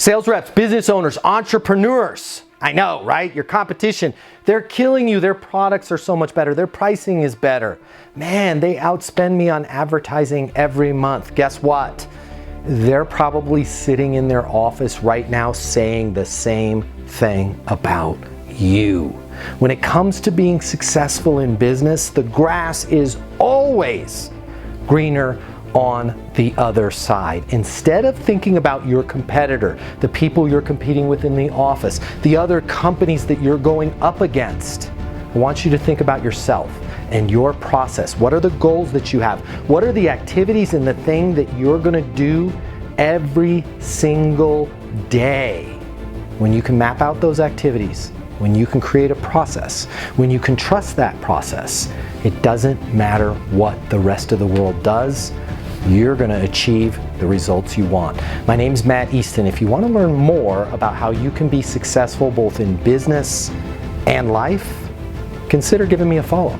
Sales reps, business owners, entrepreneurs. I know, right? Your competition, they're killing you. Their products are so much better. Their pricing is better. Man, they outspend me on advertising every month. Guess what? They're probably sitting in their office right now saying the same thing about you. When it comes to being successful in business, the grass is always greener on the other side. Instead of thinking about your competitor, the people you're competing with in the office, the other companies that you're going up against, I want you to think about yourself and your process. What are the goals that you have? What are the activities and the thing that you're going to do every single day? When you can map out those activities, when you can create a process, when you can trust that process, it doesn't matter what the rest of the world does. You're going to achieve the results you want. My name's Matt Easton. If you want to learn more about how you can be successful both in business and life, consider giving me a follow.